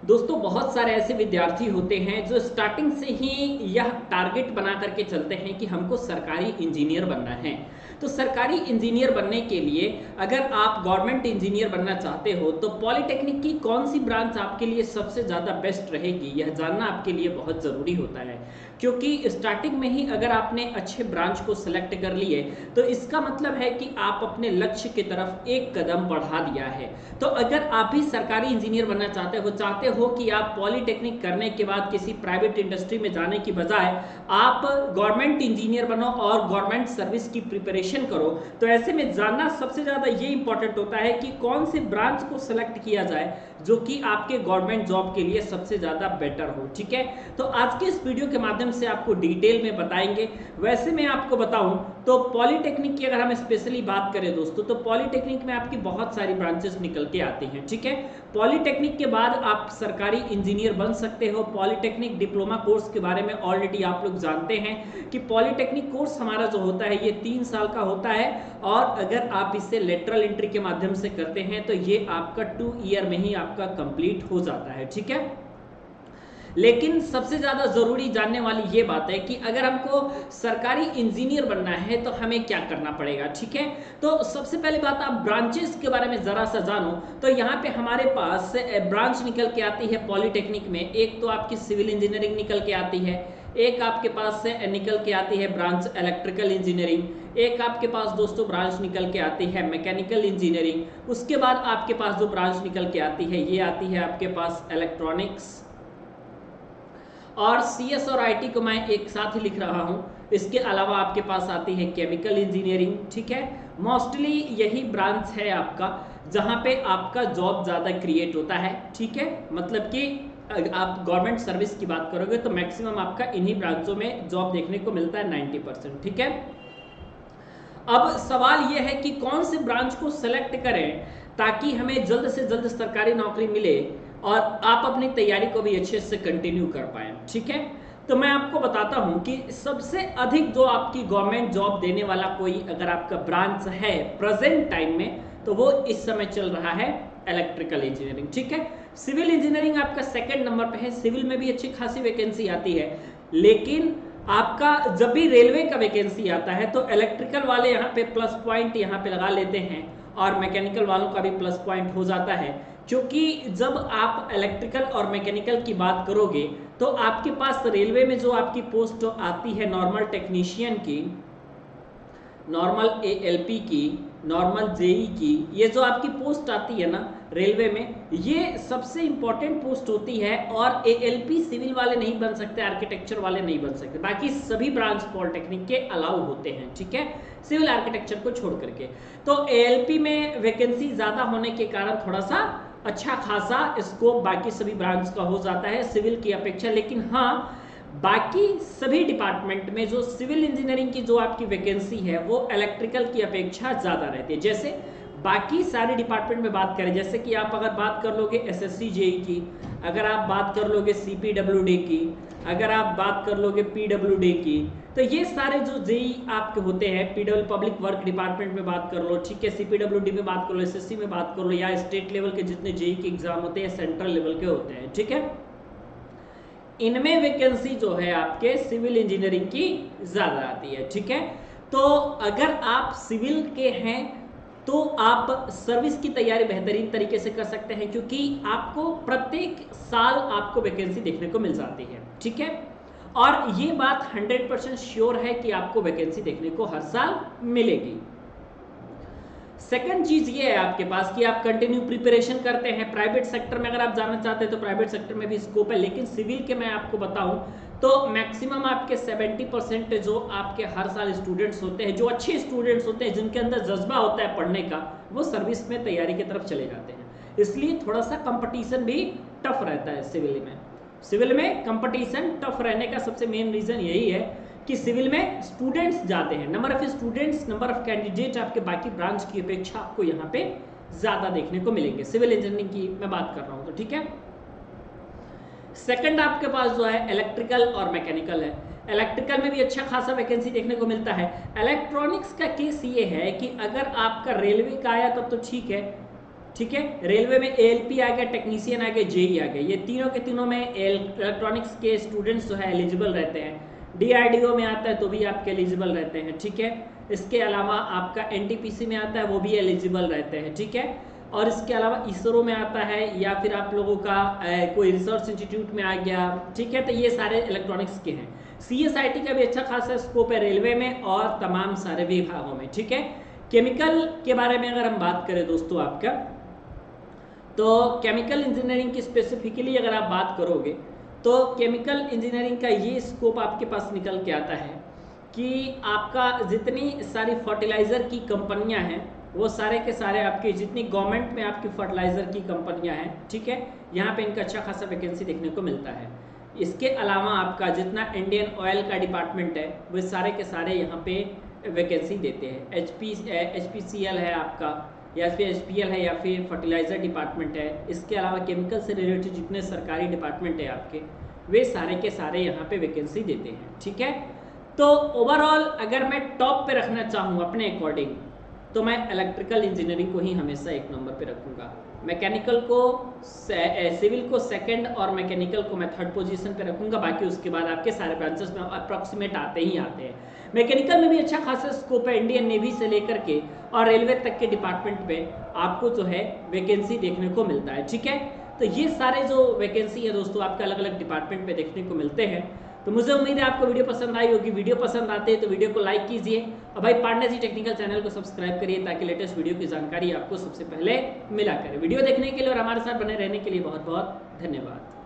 दोस्तों बहुत सारे ऐसे विद्यार्थी होते हैं जो स्टार्टिंग से ही यह टारगेट बना करके चलते हैं कि हमको सरकारी इंजीनियर बनना है। तो सरकारी इंजीनियर बनने के लिए अगर आप गवर्नमेंट इंजीनियर बनना चाहते हो तो पॉलिटेक्निक की कौन सी ब्रांच आपके लिए सबसे ज़्यादा बेस्ट रहेगी, यह जानना आपके लिए बहुत ज़रूरी होता है। क्योंकि स्टार्टिंग में ही अगर आपने अच्छे ब्रांच को सेलेक्ट कर लिए तो इसका मतलब है कि आप अपने लक्ष्य की तरफ एक कदम बढ़ा दिया है। तो अगर आप भी सरकारी इंजीनियर बनना चाहते हो कि आप पॉलिटेक्निक करने के बाद किसी प्राइवेट इंडस्ट्री में जाने की बजाय आप गवर्नमेंट इंजीनियर बनो और गवर्नमेंट सर्विस की प्रिपरेशन करो, तो ऐसे में जानना सबसे ज़्यादा ये इंपॉर्टेंट होता है कि कौन से ब्रांच को सेलेक्ट किया जाए जो कि आपके गवर्नमेंट जॉब के लिए सबसे ज़्यादा बेटर हो। ठीक है, तो आज के इस वीडियो के माध्यम से आपको डिटेल में बताएंगे। वैसे मैं आपको बताऊं तो पॉलिटेक्निक की अगर हम स्पेशली बात करें दोस्तों, तो पॉलिटेक्निक में आपकी बहुत सारी ब्रांचेस निकल के आती हैं। ठीक है, पॉलिटेक्निक के बाद आप सरकारी इंजीनियर बन सकते हो। पॉलिटेक्निक डिप्लोमा कोर्स के बारे में ऑलरेडी आप लोग जानते हैं कि पॉलिटेक्निक कोर्स हमारा जो होता है ये 3 साल का होता है और अगर आप इसे लेटरल एंट्री के माध्यम से करते हैं तो ये आपका 2 ईयर में ही आपका कंप्लीट हो जाता है। ठीक है, लेकिन सबसे ज़्यादा ज़रूरी जानने वाली ये बात है कि अगर हमको सरकारी इंजीनियर बनना है तो हमें क्या करना पड़ेगा। ठीक है, तो सबसे पहली बात आप ब्रांचेस के बारे में ज़रा सा जानो तो यहाँ पे हमारे पास ब्रांच निकल के आती है पॉलिटेक्निक में। एक तो आपकी सिविल इंजीनियरिंग निकल के आती है, एक आपके पास से निकल के आती है ब्रांच इलेक्ट्रिकल इंजीनियरिंग, एक आपके पास दोस्तों ब्रांच निकल के आती है मैकेनिकल इंजीनियरिंग। उसके बाद आपके पास जो ब्रांच निकल के आती है ये आती है आपके पास इलेक्ट्रॉनिक्स, और सीएस और आईटी को मैं एक साथ ही लिख रहा हूं। इसके अलावा आपके पास आती है केमिकल इंजीनियरिंग। ठीक है, मोस्टली यही ब्रांच है आपका जहां पे आपका जॉब ज़्यादा क्रिएट होता है। ठीक है, मतलब कि आप गवर्नमेंट सर्विस की बात करोगे तो मैक्सिमम आपका इन्हीं ब्रांचों में जॉब देखने को मिलता है 90%। ठीक है, अब सवाल यह है कि कौन से ब्रांच को सेलेक्ट करें ताकि हमें जल्द से जल्द सरकारी नौकरी मिले और आप अपनी तैयारी को भी अच्छे से कंटिन्यू कर पाएं। ठीक है, तो मैं आपको बताता हूं कि सबसे अधिक जो आपकी गवर्नमेंट जॉब देने वाला कोई अगर आपका ब्रांच है प्रेजेंट टाइम में तो वो इस समय चल रहा है इलेक्ट्रिकल इंजीनियरिंग। ठीक है, सिविल इंजीनियरिंग आपका सेकंड नंबर पे है। सिविल में भी अच्छी खासी वैकेंसी आती है, लेकिन आपका जब भी रेलवे का वैकेंसी आता है तो इलेक्ट्रिकल वाले यहाँ पे प्लस पॉइंट यहाँ पे लगा लेते हैं और मैकेनिकल वालों का भी प्लस पॉइंट हो जाता है। क्योंकि जब आप इलेक्ट्रिकल और मैकेनिकल की बात करोगे तो आपके पास रेलवे में जो आपकी पोस्ट आती है नॉर्मल टेक्नीशियन की, नॉर्मल एएलपी की, नॉर्मल जेई की, ये जो आपकी पोस्ट आती है ना रेलवे में, ये सबसे इंपॉर्टेंट पोस्ट होती है और एएलपी सिविल वाले नहीं बन सकते, आर्किटेक्चर वाले नहीं बन सकते, बाकी सभी ब्रांच पॉलिटेक्निक के अलाउ होते हैं। ठीक है, सिविल आर्किटेक्चर को छोड़ करके। तो एएलपी में वैकेंसी ज़्यादा होने के कारण थोड़ा सा अच्छा खासा स्कोप बाकी सभी ब्रांच का हो जाता है सिविल की अपेक्षा। लेकिन हाँ, बाकी सभी डिपार्टमेंट में जो सिविल इंजीनियरिंग की जो आपकी वैकेंसी है वो इलेक्ट्रिकल की अपेक्षा ज़्यादा रहती है। जैसे बाकी सारे डिपार्टमेंट में बात करें, जैसे कि आप अगर बात कर लोगे एसएससी जेई की, अगर आप बात कर लोगे सीपीडब्ल्यूडी की, अगर आप बात कर लोगे पीडब्ल्यूडी की, तो ये सारे जो जेई आपके होते हैं, पीडब्ल्यू पब्लिक वर्क डिपार्टमेंट में बात कर लो, ठीक है, सीपीडब्ल्यूडी में बात कर लो, एसएससी में बात कर लो, या स्टेट लेवल के जितने जेई के एग्जाम होते हैं सेंट्रल लेवल के होते हैं। ठीक है, इनमें वैकेंसी जो है आपके सिविल इंजीनियरिंग की ज़्यादा आती है। ठीक है, तो अगर आप सिविल के हैं तो आप सर्विस की तैयारी बेहतरीन तरीके से कर सकते हैं क्योंकि आपको प्रत्येक साल आपको वैकेंसी देखने को मिल जाती है। ठीक है, और ये बात 100% श्योर है कि आपको वैकेंसी देखने को हर साल मिलेगी। सेकंड चीज ये है आपके पास कि आप कंटिन्यू प्रिपरेशन करते हैं। प्राइवेट सेक्टर में अगर आप जाना चाहते हैं तो प्राइवेट सेक्टर में भी स्कोप है, लेकिन सिविल के मैं आपको बताऊं तो मैक्सिमम आपके 70% जो आपके हर साल स्टूडेंट्स होते हैं, जो अच्छे स्टूडेंट्स होते हैं, जिनके अंदर जज्बा होता है पढ़ने का, वो सर्विस में तैयारी की तरफ चले जाते हैं। इसलिए थोड़ा सा कंपटीशन भी टफ रहता है सिविल में। सिविल में कंपटीशन टफ रहने का सबसे मेन रीजन यही है कि सिविल में स्टूडेंट्स जाते हैं, number of students, number of candidate आपके बाकी ब्रांच की अपेक्षा आपको यहाँ पे ज़्यादा देखने को मिलेंगे। सिविल इंजीनियरिंग की मैं बात कर रहा हूँ तो ठीक है। सेकंड आपके पास जो है इलेक्ट्रिकल और मैकेनिकल है। इलेक्ट्रिकल में भी अच्छा खासा वैकेंसी देखने को मिलता है। इलेक्ट्रॉनिक्स का केस ये है कि अगर आपका रेलवे का आया तब तो ठीक है, ठीक है। रेलवे में एएलपी आ गया, टेक्नीशियन आ गया, जेई आ गया, ये तीनों के तीनों में इलेक्ट्रॉनिक्स के स्टूडेंट्स जो है एलिजिबल रहते हैं। डीआरडीओ में आता है तो भी आपके एलिजिबल रहते हैं, ठीक है। इसके अलावा आपका एनटीपीसी में आता है, वो भी एलिजिबल रहते हैं, ठीक है। और इसके अलावा इसरो में आता है, या फिर आप लोगों का कोई रिसर्च इंस्टीट्यूट में आ गया, ठीक है। तो ये सारे इलेक्ट्रॉनिक्स के हैं। सीएसआईटी का भी अच्छा खासा स्कोप है रेलवे में और तमाम सारे विभागों में, ठीक है। केमिकल के बारे में अगर हम बात करें दोस्तों आपका, तो केमिकल इंजीनियरिंग की स्पेसिफिकली अगर आप बात करोगे तो केमिकल इंजीनियरिंग का ये स्कोप आपके पास निकल के आता है कि आपका जितनी सारी फर्टिलाइज़र की कंपनियां हैं वो सारे के सारे आपके, जितनी गवर्नमेंट में आपकी फर्टिलाइज़र की कंपनियां हैं, ठीक है, यहाँ पे इनका अच्छा खासा वैकेंसी देखने को मिलता है। इसके अलावा आपका जितना इंडियन ऑयल का डिपार्टमेंट है वो सारे के सारे यहाँ पे वैकेंसी देते हैं। HPCL है आपका, या फिर HPL है, या फिर फर्टिलाइज़र डिपार्टमेंट है। इसके अलावा केमिकल से रिलेटेड जितने सरकारी डिपार्टमेंट है आपके, वे सारे के सारे यहाँ पे वैकेंसी देते हैं, ठीक है। तो ओवरऑल अगर मैं टॉप पे रखना चाहूँ अपने अकॉर्डिंग, तो मैं इलेक्ट्रिकल इंजीनियरिंग को ही हमेशा एक नंबर पे रखूँगा। मैकेनिकल को, सिविल को सेकंड और मैकेनिकल को मैं थर्ड पोजीशन पे रखूँगा। बाकी उसके बाद आपके सारे ब्रांचेस में अप्रॉक्सीमेट आते ही आते हैं। मैकेनिकल में भी अच्छा खासा स्कोप है, इंडियन नेवी से लेकर के और रेलवे तक के डिपार्टमेंट में आपको जो है वैकेंसी देखने को मिलता है, ठीक है। तो ये सारे जो वैकेंसी है दोस्तों आपके अलग अलग डिपार्टमेंट में देखने को मिलते हैं। तो मुझे उम्मीद है आपको वीडियो पसंद आई होगी। वीडियो पसंद आते हैं तो वीडियो को लाइक कीजिए और भाई पांडे जी टेक्निकल चैनल को सब्सक्राइब करिए ताकि लेटेस्ट वीडियो की जानकारी आपको सबसे पहले मिला करे। वीडियो देखने के लिए और हमारे साथ बने रहने के लिए बहुत बहुत धन्यवाद।